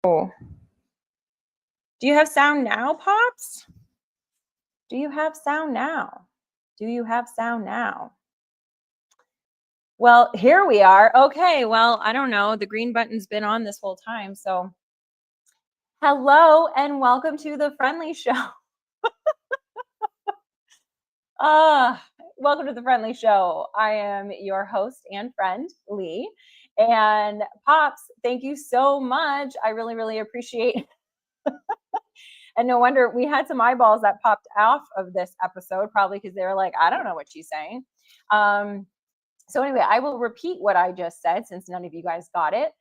Oh, do you have sound now, Pops? Do you have sound now? Do you have sound now? Well, here we are. Okay, well, I don't know. The green button's been on this whole time. So, hello and welcome to the Friendly Show. Ah, welcome to the Friendly Show. I am your host and friend, Lee. And Pops, thank you so much. I really, really appreciate. And no wonder we had some eyeballs that popped off of this episode, probably because they were like, I don't know what she's saying. So anyway, I will repeat what I just said since none of you guys got it.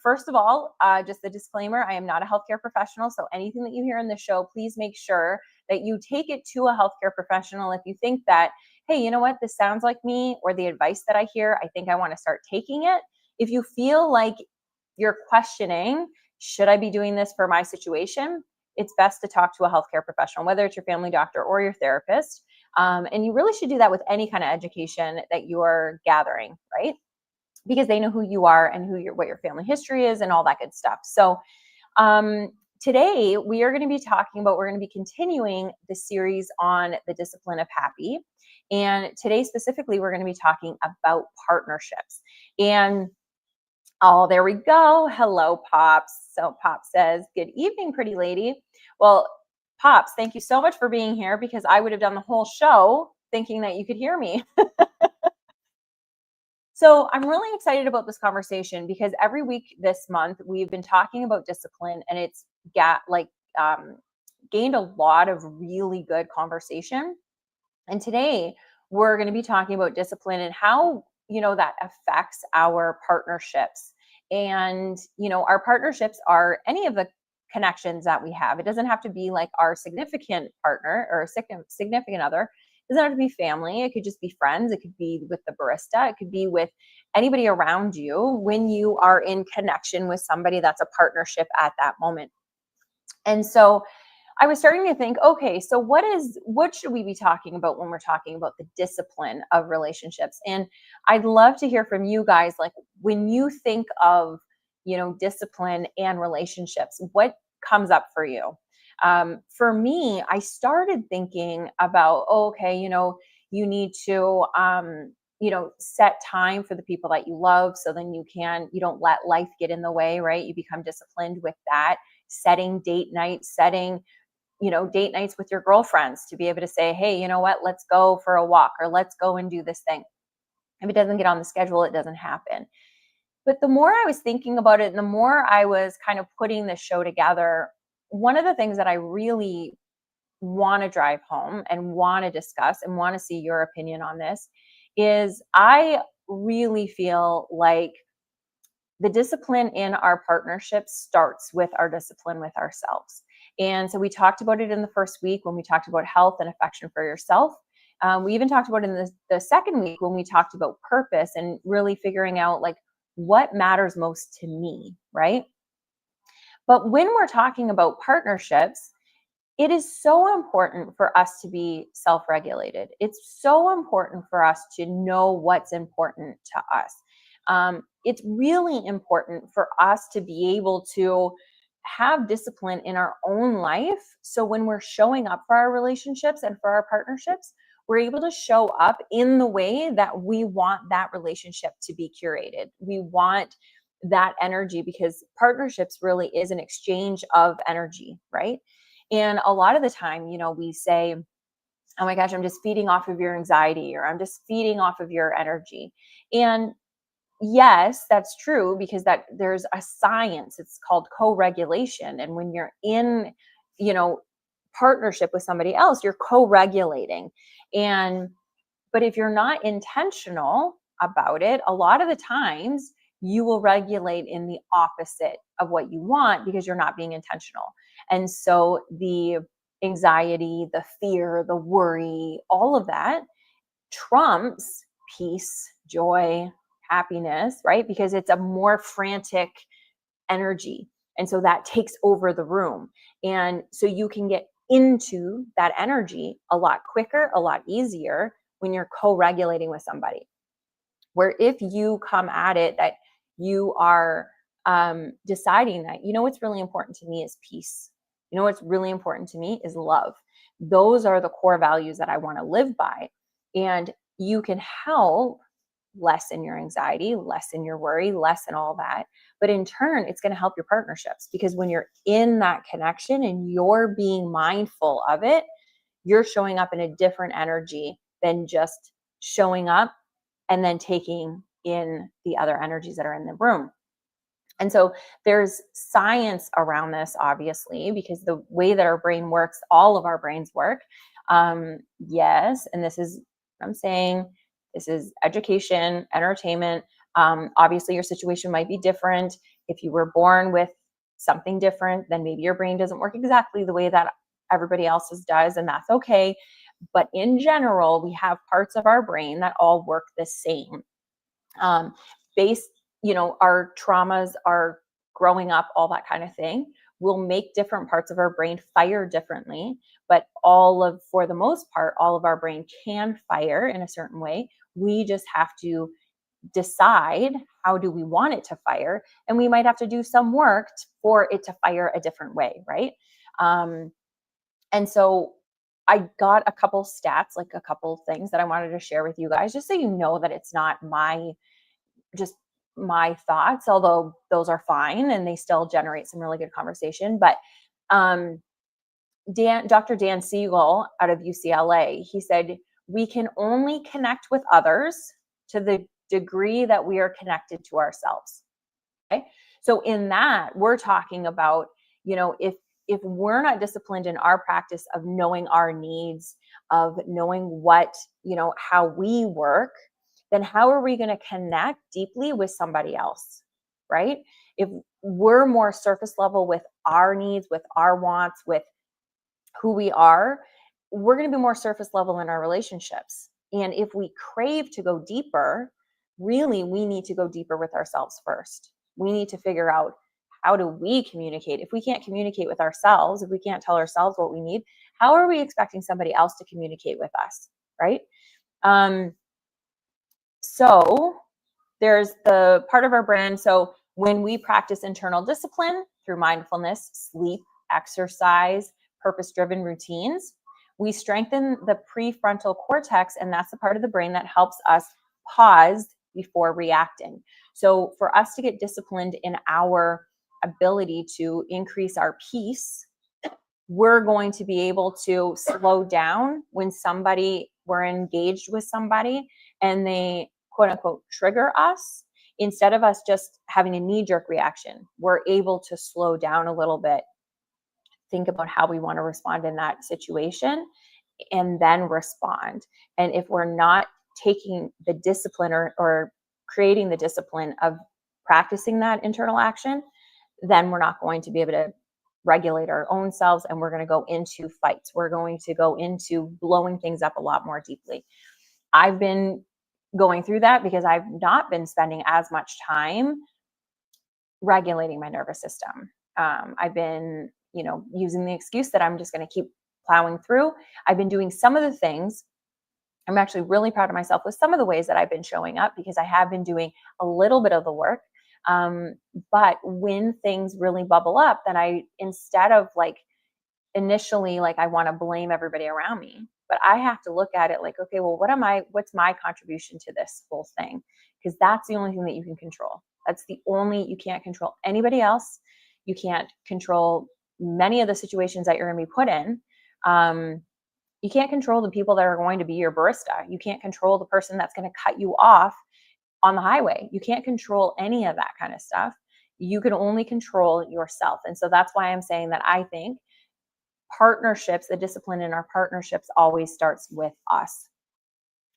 First of all, just a disclaimer, I am not a healthcare professional. So anything that you hear in the show, please make sure that you take it to a healthcare professional. If you think that, hey, you know what, this sounds like me, or the advice that I hear, I think I want to start taking it. If you feel like you're questioning, should I be doing this for my situation? It's best to talk to a healthcare professional, whether it's your family doctor or your therapist. And you really should do that with any kind of education that you're gathering, right? Because they know who you are and what your family history is and all that good stuff. So today we're going to be continuing the series on the discipline of happy. And today specifically, we're going to be talking about partnerships. And oh, there we go. Hello, Pops. So Pop says, good evening, pretty lady. Well, Pops, thank you so much for being here, because I would have done the whole show thinking that you could hear me. So I'm really excited about this conversation because every week this month we've been talking about discipline, and it's gained a lot of really good conversation. And today we're going to be talking about discipline and how, that affects our partnerships. And, our partnerships are any of the connections that we have. It doesn't have to be like our significant partner or significant other. It doesn't have to be family. It could just be friends. It could be with the barista. It could be with anybody around you when you are in connection with somebody that's a partnership at that moment. And so I was starting to think, okay, so what should we be talking about when we're talking about the discipline of relationships? And I'd love to hear from you guys, like when you think of, discipline and relationships, what comes up for you? For me, I started thinking about, okay, you need to, set time for the people that you love. So then you don't let life get in the way, right? You become disciplined with that. Setting date nights, date nights with your girlfriends to be able to say, hey, you know what, let's go for a walk, or let's go and do this thing. If it doesn't get on the schedule, it doesn't happen. But the more I was thinking about it and the more I was kind of putting this show together, one of the things that I really want to drive home and want to discuss and want to see your opinion on this is I really feel like the discipline in our partnership starts with our discipline with ourselves. And so we talked about it in the first week when we talked about health and affection for yourself. We even talked about it in the second week when we talked about purpose and really figuring out like what matters most to me, right? But when we're talking about partnerships, it is so important for us to be self-regulated. It's so important for us to know what's important to us. It's really important for us to be able to have discipline in our own life. So when we're showing up for our relationships and for our partnerships, we're able to show up in the way that we want that relationship to be curated. We want that energy, because partnerships really is an exchange of energy, right? And a lot of the time, we say, oh my gosh, I'm just feeding off of your anxiety, or I'm just feeding off of your energy. And yes, that's true, because there's a science, it's called co-regulation. And when you're in, partnership with somebody else, you're co-regulating. But if you're not intentional about it, a lot of the times you will regulate in the opposite of what you want because you're not being intentional. And so the anxiety, the fear, the worry, all of that trumps peace, joy, happiness, right? Because it's a more frantic energy. And so that takes over the room. And so you can get into that energy a lot quicker, a lot easier when you're co-regulating with somebody. Where if you come at it that you are deciding that, what's really important to me is peace. What's really important to me is love. Those are the core values that I want to live by. And you can help lessen your anxiety, lessen your worry, lessen all that. But in turn, it's going to help your partnerships, because when you're in that connection and you're being mindful of it, you're showing up in a different energy than just showing up and then taking in the other energies that are in the room. And so there's science around this, obviously, because the way that our brain works, all of our brains work. Yes, and this is, I'm saying, this is education, entertainment. Obviously, your situation might be different. If you were born with something different, then maybe your brain doesn't work exactly the way that everybody else's does, and that's okay. But in general, we have parts of our brain that all work the same. Based, our traumas, our growing up, all that kind of thing will make different parts of our brain fire differently. But for the most part, all of our brain can fire in a certain way. We just have to decide, how do we want it to fire? And we might have to do some work for it to fire a different way, right? And so I got a couple stats, like a couple things that I wanted to share with you guys, just so you know that it's not just my thoughts, although those are fine and they still generate some really good conversation. But Dr. Dan Siegel out of UCLA, he said, we can only connect with others to the degree that we are connected to ourselves. Okay. So in that, we're talking about, if we're not disciplined in our practice of knowing our needs, of knowing what, how we work, then how are we going to connect deeply with somebody else, right? If we're more surface level with our needs, with our wants, with who we are, we're going to be more surface level in our relationships. And if we crave to go deeper, really, we need to go deeper with ourselves first. We need to figure out, how do we communicate? If we can't communicate with ourselves, if we can't tell ourselves what we need, how are we expecting somebody else to communicate with us, right? So there's the part of our brain. So when we practice internal discipline through mindfulness, sleep, exercise, purpose-driven routines, we strengthen the prefrontal cortex, and that's the part of the brain that helps us pause before reacting. So for us to get disciplined in our ability to increase our peace, we're going to be able to slow down when we're engaged with somebody and they quote unquote trigger us. Instead of us just having a knee-jerk reaction, we're able to slow down a little bit, think about how we want to respond in that situation, and then respond. And if we're not taking the discipline or creating the discipline of practicing that internal action, then we're not going to be able to regulate our own selves, and we're going to go into fights. We're going to go into blowing things up a lot more deeply. I've been going through that because I've not been spending as much time regulating my nervous system. I've been, using the excuse that I'm just going to keep plowing through. I've been doing some of the things. I'm actually really proud of myself with some of the ways that I've been showing up, because I have been doing a little bit of the work. But when things really bubble up, then instead of initially, I want to blame everybody around me, but I have to look at it like, okay, well, what's my contribution to this whole thing? Because that's the only thing that you can control. You can't control anybody else. You can't control many of the situations that you're going to be put in. You can't control the people that are going to be your barista. You can't control the person that's going to cut you off on the highway. You can't control any of that kind of stuff. You can only control yourself. And so that's why I'm saying that I think partnerships, the discipline in our partnerships always starts with us.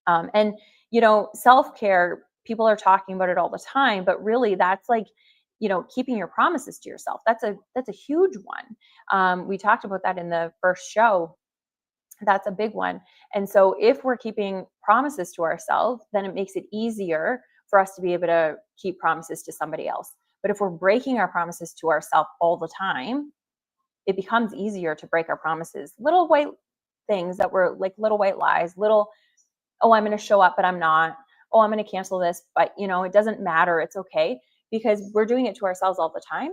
And, self-care, people are talking about it all the time, but really that's keeping your promises to yourself. That's a huge one. We talked about that in the first show. That's a big one. And so if we're keeping promises to ourselves, then it makes it easier for us to be able to keep promises to somebody else. But if we're breaking our promises to ourselves all the time, it becomes easier to break our promises. Little white things that were like little white lies, oh, I'm going to show up, but I'm not. Oh, I'm going to cancel this, but it doesn't matter. It's okay. because we're doing it to ourselves all the time.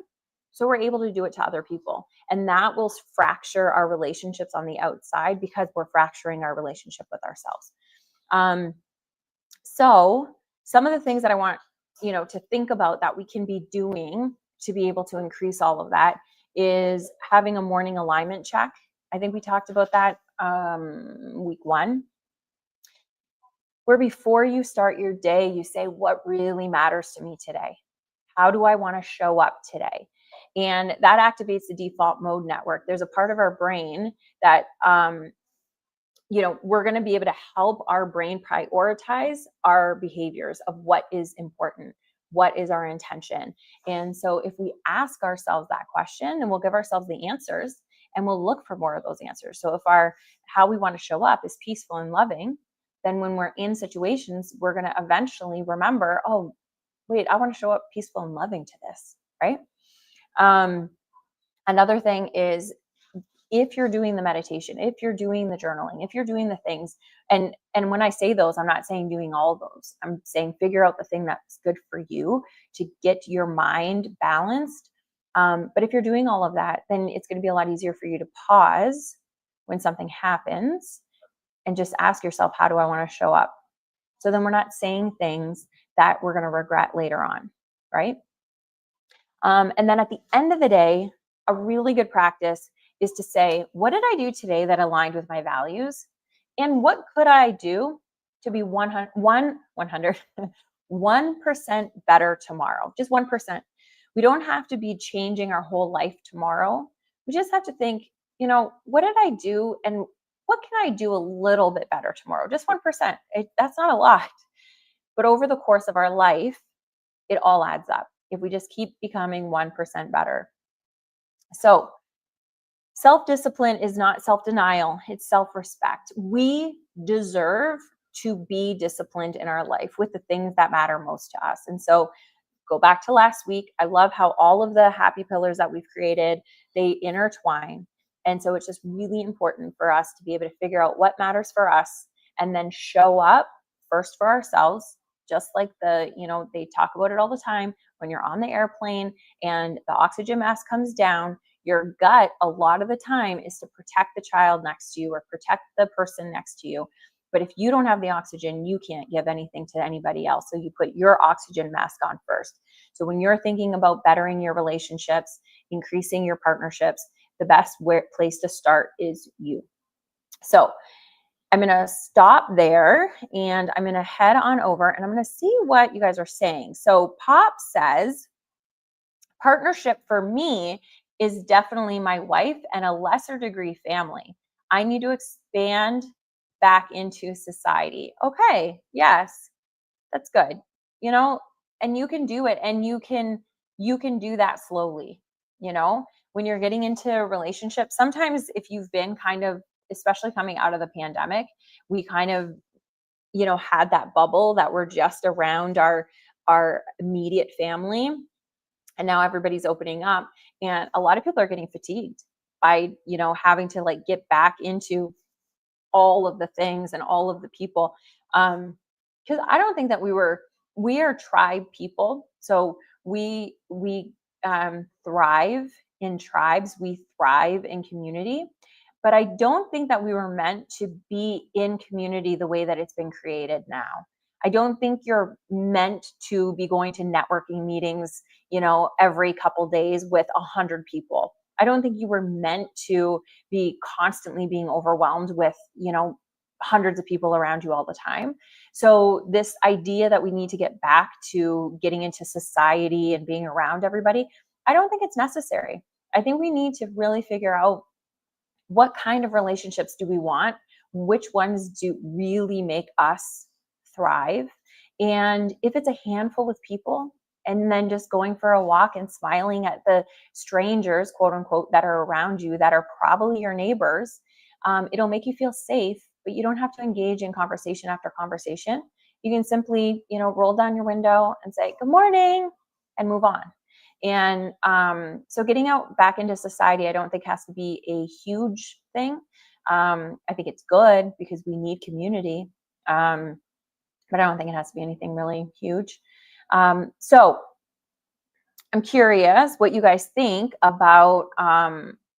So we're able to do it to other people. And that will fracture our relationships on the outside because we're fracturing our relationship with ourselves. So some of the things that I want, to think about that we can be doing to be able to increase all of that is having a morning alignment check. I think we talked about that week 1, where before you start your day, you say, what really matters to me today? How do I want to show up today? And that activates the default mode network. There's a part of our brain that we're going to be able to help our brain prioritize our behaviors of what is important, what is our intention. And so if we ask ourselves that question, then we'll give ourselves the answers and we'll look for more of those answers. So if how we want to show up is peaceful and loving, then when we're in situations, we're going to eventually remember, oh, wait, I want to show up peaceful and loving to this, right? Another thing is, if you're doing the meditation, if you're doing the journaling, if you're doing the things, and when I say those, I'm not saying doing all those. I'm saying figure out the thing that's good for you to get your mind balanced. But if you're doing all of that, then it's going to be a lot easier for you to pause when something happens and just ask yourself, how do I want to show up? So then we're not saying things that we're going to regret later on, right? And then at the end of the day, a really good practice is to say, what did I do today that aligned with my values? And what could I do to be 1% better tomorrow? Just 1%. We don't have to be changing our whole life tomorrow. We just have to think, what did I do and what can I do a little bit better tomorrow? Just 1%. That's not a lot. But over the course of our life, it all adds up if we just keep becoming 1% better. So self-discipline is not self-denial, it's self-respect. We deserve to be disciplined in our life with the things that matter most to us. And so go back to last week. I love how all of the happy pillars that we've created, they intertwine. And so it's just really important for us to be able to figure out what matters for us and then show up first for ourselves, just like they talk about it all the time. When you're on the airplane and the oxygen mask comes down, your gut a lot of the time is to protect the child next to you or protect the person next to you. But if you don't have the oxygen, you can't give anything to anybody else. So you put your oxygen mask on first. So when you're thinking about bettering your relationships, increasing your partnerships, the best place to start is you. So I'm going to stop there and I'm going to head on over and I'm going to see what you guys are saying. So Pop says, partnership for me is definitely my wife and a lesser degree family. I need to expand back into society. Okay, yes, that's good. And you can do it, and you can do that slowly. When you're getting into relationships, sometimes if you've been kind of, especially coming out of the pandemic, we kind of had that bubble that we're just around our immediate family, and now everybody's opening up, and a lot of people are getting fatigued by having to get back into all of the things and all of the people, because I don't think that we are tribe people. So we thrive in tribes, we thrive in community, but I don't think that we were meant to be in community the way that it's been created now. I don't think you're meant to be going to networking meetings, every couple days with 100 people. I don't think you were meant to be constantly being overwhelmed with, hundreds of people around you all the time. So this idea that we need to get back to getting into society and being around everybody, I don't think it's necessary. I think we need to really figure out what kind of relationships do we want? Which ones do really make us thrive? And if it's a handful of people, and then just going for a walk and smiling at the strangers, quote unquote, that are around you, that are probably your neighbors, it'll make you feel safe, but you don't have to engage in conversation after conversation. You can simply, roll down your window and say, good morning, and move on. And so getting out back into society, I don't think has to be a huge thing. I think it's good because we need community, but I don't think it has to be anything really huge. So I'm curious what you guys think about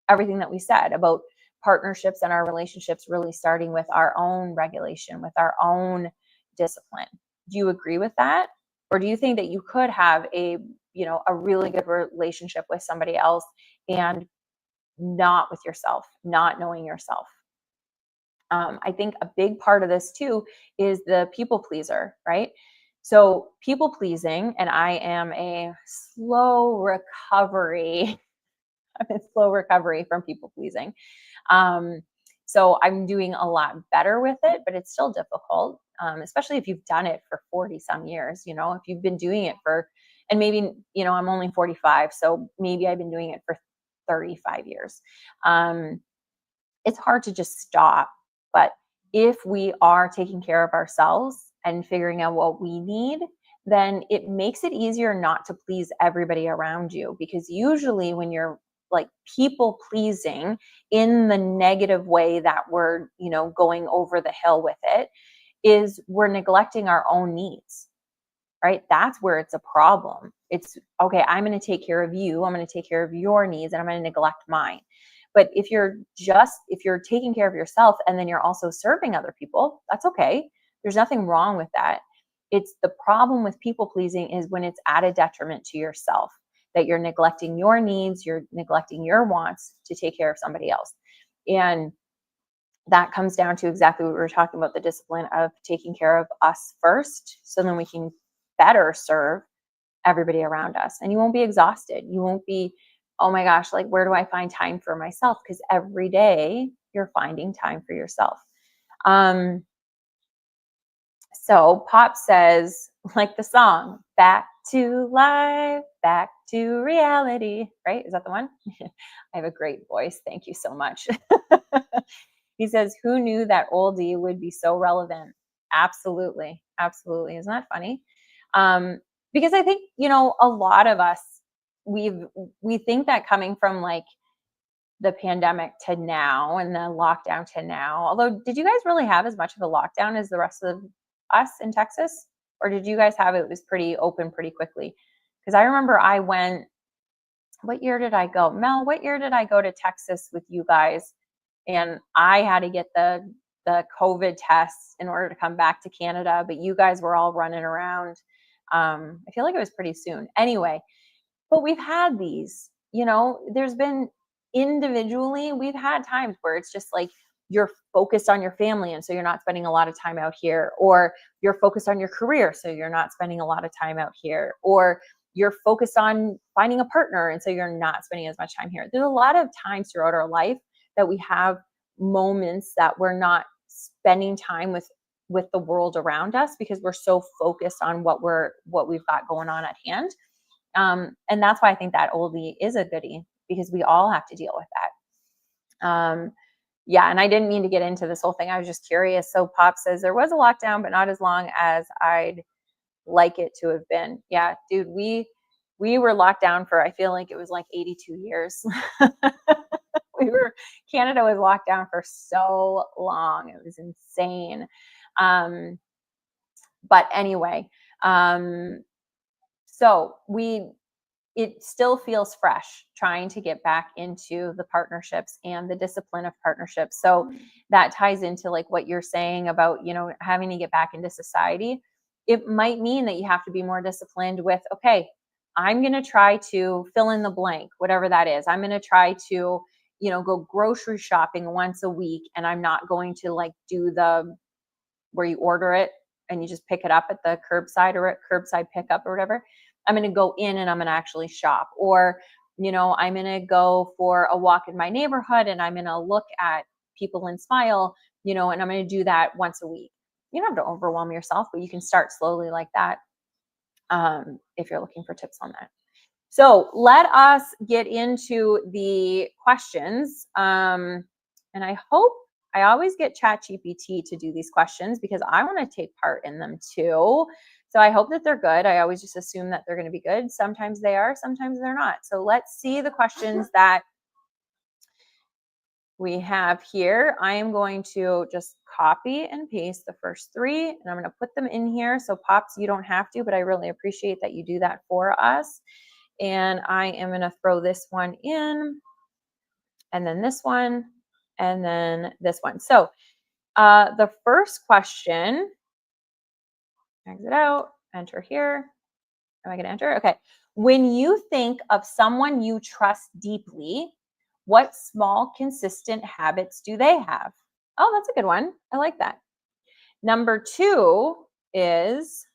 everything that we said about partnerships and our relationships really starting with our own regulation, with our own discipline. Do you agree with that? Or do you think that you could have a really good relationship with somebody else and not with yourself, not knowing yourself? I think a big part of this too is the people pleaser, right? So people pleasing, and I am a slow recovery. I'm in slow recovery from people pleasing. Um, so I'm doing a lot better with it, but it's still difficult, especially if you've done it for 40 some years. If you've been doing it and maybe, I'm only 45, so maybe I've been doing it for 35 years. Um, it's hard to just stop. But if we are taking care of ourselves and figuring out what we need, then it makes it easier not to please everybody around you. Because usually when you're like people pleasing in the negative way that we're, going over the hill with it, is we're neglecting our own needs, right? That's where it's a problem. It's okay, I'm going to take care of you, I'm going to take care of your needs, and I'm going to neglect mine. But if you're taking care of yourself and then you're also serving other people, that's okay. There's nothing wrong with that. It's the problem with people pleasing is when it's at a detriment to yourself, that you're neglecting your needs, you're neglecting your wants to take care of somebody else. And that comes down to exactly what we were talking about, the discipline of taking care of us first, so then we can better serve everybody around us. And you won't be exhausted. You won't be, oh my gosh, like, where do I find time for myself? Because every day you're finding time for yourself. So Pop says, like the song, back to life, back to reality, right? Is that the one? I have a great voice. Thank you so much. He says, who knew that oldie would be so relevant? Absolutely. Absolutely. Isn't that funny? Because I think, a lot of us, we think that coming from like the pandemic to now and the lockdown to now, although did you guys really have as much of a lockdown as the rest of us in Texas? Or did you guys have it was pretty open pretty quickly? Because I remember I went, what year did I go? Mel, what year did I go to Texas with you guys? And I had to get the COVID tests in order to come back to Canada, but you guys were all running around. I feel like it was pretty soon. Anyway, but we've had these, there's been individually, we've had times where it's just like you're focused on your family. And so you're not spending a lot of time out here, or you're focused on your career. So you're not spending a lot of time out here, or you're focused on finding a partner. And so you're not spending as much time here. There's a lot of times throughout our life that we have moments that we're not spending time with the world around us because we're so focused on what we've got going on at hand. And that's why I think that oldie is a goodie, because we all have to deal with that. Yeah, and I didn't mean to get into this whole thing. I was just curious. So Pop says there was a lockdown, but not as long as I'd like it to have been. Yeah, dude, we were locked down for, I feel like it was like 82 years. Canada was locked down for so long. It was insane. But anyway, so it still feels fresh trying to get back into the partnerships and the discipline of partnerships. So that ties into like what you're saying about, having to get back into society. It might mean that you have to be more disciplined with, okay, I'm going to try to fill in the blank, whatever that is. I'm going to try to, go grocery shopping once a week. And I'm not going to like do where you order it and you just pick it up at the curbside or at curbside pickup or whatever. I'm going to go in and I'm going to actually shop. Or, I'm going to go for a walk in my neighborhood and I'm going to look at people and smile, and I'm going to do that once a week. You don't have to overwhelm yourself, but you can start slowly like that, if you're looking for tips on that. So let us get into the questions. And I hope I always get ChatGPT to do these questions because I want to take part in them too. So I hope that they're good. I always just assume that they're going to be good. Sometimes they are, sometimes they're not. So let's see the questions that we have here. I am going to just copy and paste the first three, and I'm going to put them in here. So Pops, you don't have to, but I really appreciate that you do that for us. And I am going to throw this one in, and then this one, and then this one. So the first question, exit out, enter here. Am I going to enter? Okay. When you think of someone you trust deeply, what small, consistent habits do they have? Oh, that's a good one. I like that. Number 2 is,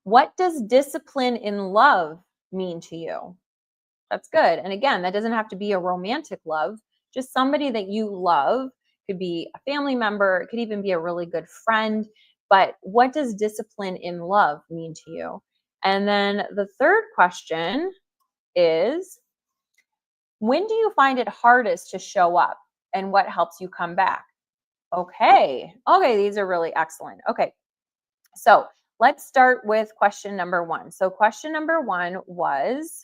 what does discipline in love mean to you? That's good. And again, that doesn't have to be a romantic love, just somebody that you love. Could be a family member, it could even be a really good friend. But what does discipline in love mean to you? And then the third question is, when do you find it hardest to show up, and what helps you come back? Okay. Okay, these are really excellent. Okay. So let's start with question number 1. So question number 1 was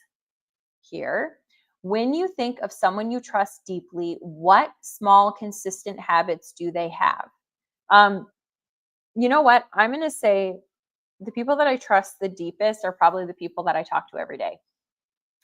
here. When you think of someone you trust deeply, what small, consistent habits do they have? You know what? I'm going to say the people that I trust the deepest are probably the people that I talk to every day.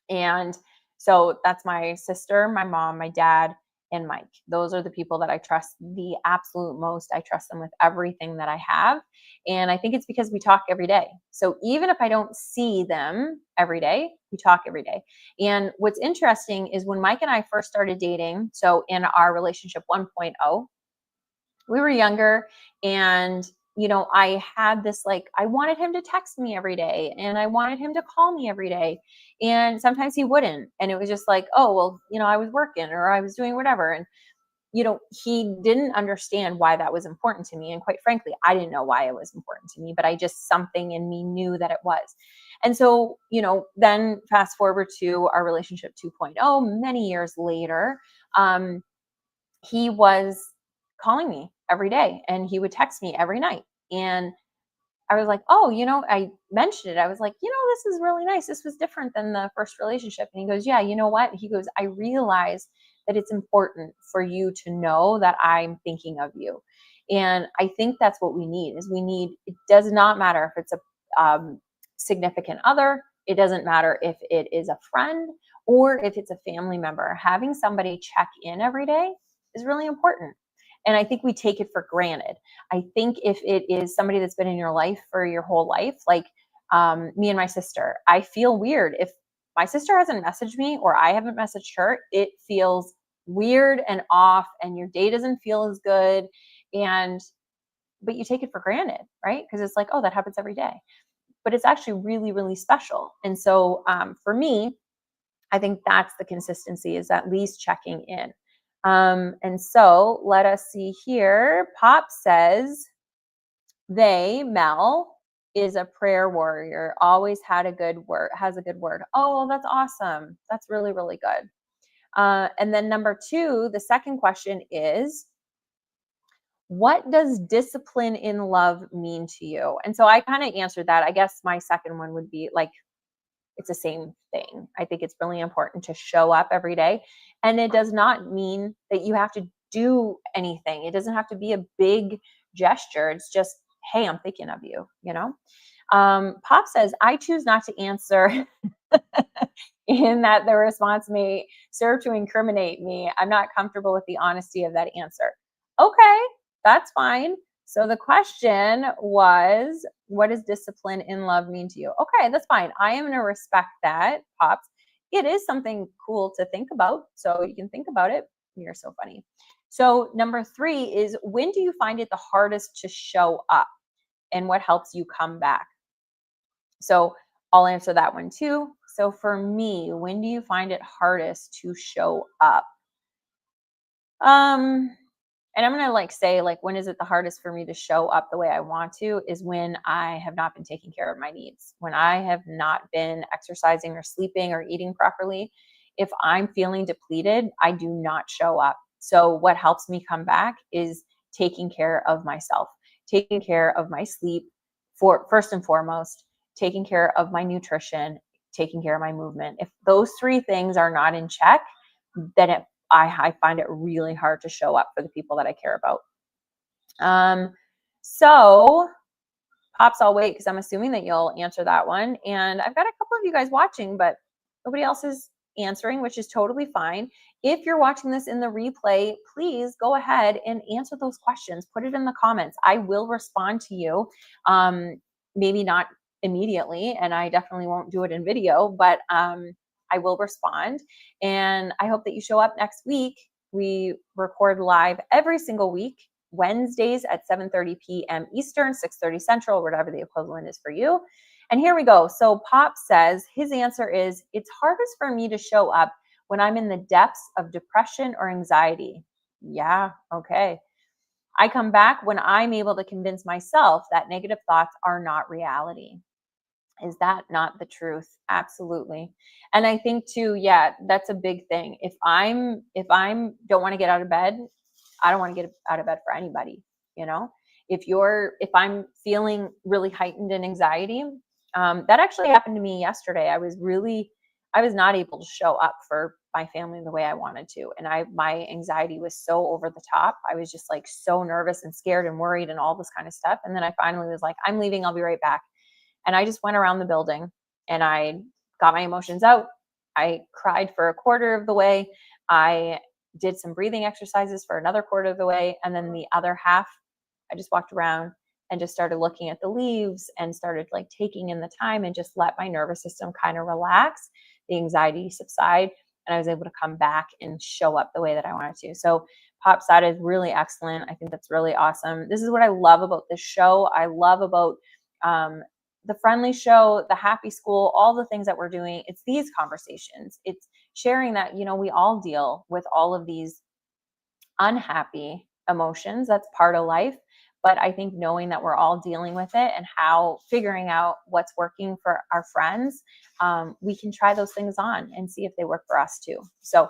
And so that's my sister, my mom, my dad, and Mike. Those are the people that I trust the absolute most. I trust them with everything that I have. And I think it's because we talk every day. So even if I don't see them every day, we talk every day. And what's interesting is when Mike and I first started dating, so in our relationship 1.0, we were younger, and I had this, like, I wanted him to text me every day, and I wanted him to call me every day, and sometimes he wouldn't, and it was just like, oh well, I was working or I was doing whatever. And he didn't understand why that was important to me, and quite frankly, I didn't know why it was important to me, but I just, something in me knew that it was. And so then fast forward to our relationship 2.0, many years later, he was calling me every day, and he would text me every night. And I was like, oh, I mentioned it. I was like, this is really nice. This was different than the first relationship. And he goes, yeah, you know what? He goes, I realize that it's important for you to know that I'm thinking of you. And I think that's what we need, it does not matter if it's a significant other. It doesn't matter if it is a friend or if it's a family member. Having somebody check in every day is really important. And I think we take it for granted. I think if it is somebody that's been in your life for your whole life, like me and my sister, I feel weird if my sister hasn't messaged me or I haven't messaged her. It feels weird and off, and your day doesn't feel as good. But you take it for granted, right? Because it's like, oh, that happens every day. But it's actually really, really special. And so for me, I think that's the consistency, is at least checking in. And so let us see here. Pop says, Mel, is a prayer warrior, always has a good word. Oh, that's awesome. That's really, really good. And then number 2, the second question is, what does discipline in love mean to you? And so I kind of answered that. I guess my second one would be like, it's the same thing. I think it's really important to show up every day. And it does not mean that you have to do anything. It doesn't have to be a big gesture. It's just, hey, I'm thinking of you, Pop says, I choose not to answer in that the response may serve to incriminate me. I'm not comfortable with the honesty of that answer. Okay, that's fine. So the question was, what does discipline in love mean to you? Okay, that's fine. I am going to respect that, Pops. It is something cool to think about. So you can think about it. You're so funny. So number 3 is, when do you find it the hardest to show up, and what helps you come back? So I'll answer that one too. So for me, when do you find it hardest to show up? And I'm going to say, when is it the hardest for me to show up the way I want to, is when I have not been taking care of my needs. When I have not been exercising or sleeping or eating properly. If I'm feeling depleted, I do not show up. So what helps me come back is taking care of myself, taking care of my sleep, for first and foremost, taking care of my nutrition, taking care of my movement. If those 3 things are not in check, then I find it really hard to show up for the people that I care about. So Pops, I'll wait because I'm assuming that you'll answer that one. And I've got a couple of you guys watching, but nobody else is answering, which is totally fine. If you're watching this in the replay, please go ahead and answer those questions. Put it in the comments. I will respond to you. Maybe not immediately, and I definitely won't do it in video, but I will respond. And I hope that you show up next week. We record live every single week, Wednesdays at 7:30 p.m. Eastern, 6:30 Central, whatever the equivalent is for you. And here we go. So Pop says his answer is, it's hardest for me to show up when I'm in the depths of depression or anxiety. Yeah, okay. I come back when I'm able to convince myself that negative thoughts are not reality. Is that not the truth? Absolutely. And I think too, yeah, that's a big thing. If I'm don't want to get out of bed, I don't want to get out of bed for anybody, you know? If I'm feeling really heightened in anxiety, that actually happened to me yesterday. I was not able to show up for my family the way I wanted to. And my anxiety was so over the top. I was just like so nervous and scared and worried and all this kind of stuff. And then I finally was like, I'm leaving, I'll be right back. And I just went around the building and I got my emotions out. I cried for a quarter of the way. I did some breathing exercises for another quarter of the way. And then the other half, I just walked around and just started looking at the leaves and started like taking in the time and just let my nervous system kind of relax, the anxiety subside. And I was able to come back and show up the way that I wanted to. So Pops, that is really excellent. I think that's really awesome. This is what I love about this show. I love about the friendly show, the happy school, all the things that we're doing. It's these conversations. It's sharing that, we all deal with all of these unhappy emotions. That's part of life. But I think knowing that we're all dealing with it and how figuring out what's working for our friends, we can try those things on and see if they work for us too. So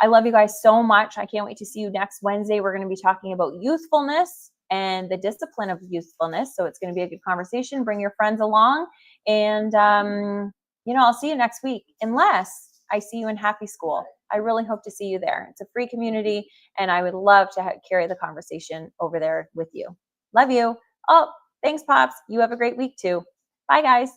I love you guys so much. I can't wait to see you next Wednesday. We're going to be talking about youthfulness and the discipline of youthfulness. So it's going to be a good conversation. Bring your friends along. And, I'll see you next week, unless I see you in Happy School. I really hope to see you there. It's a free community, and I would love to carry the conversation over there with you. Love you. Oh, thanks, Pops. You have a great week too. Bye, guys.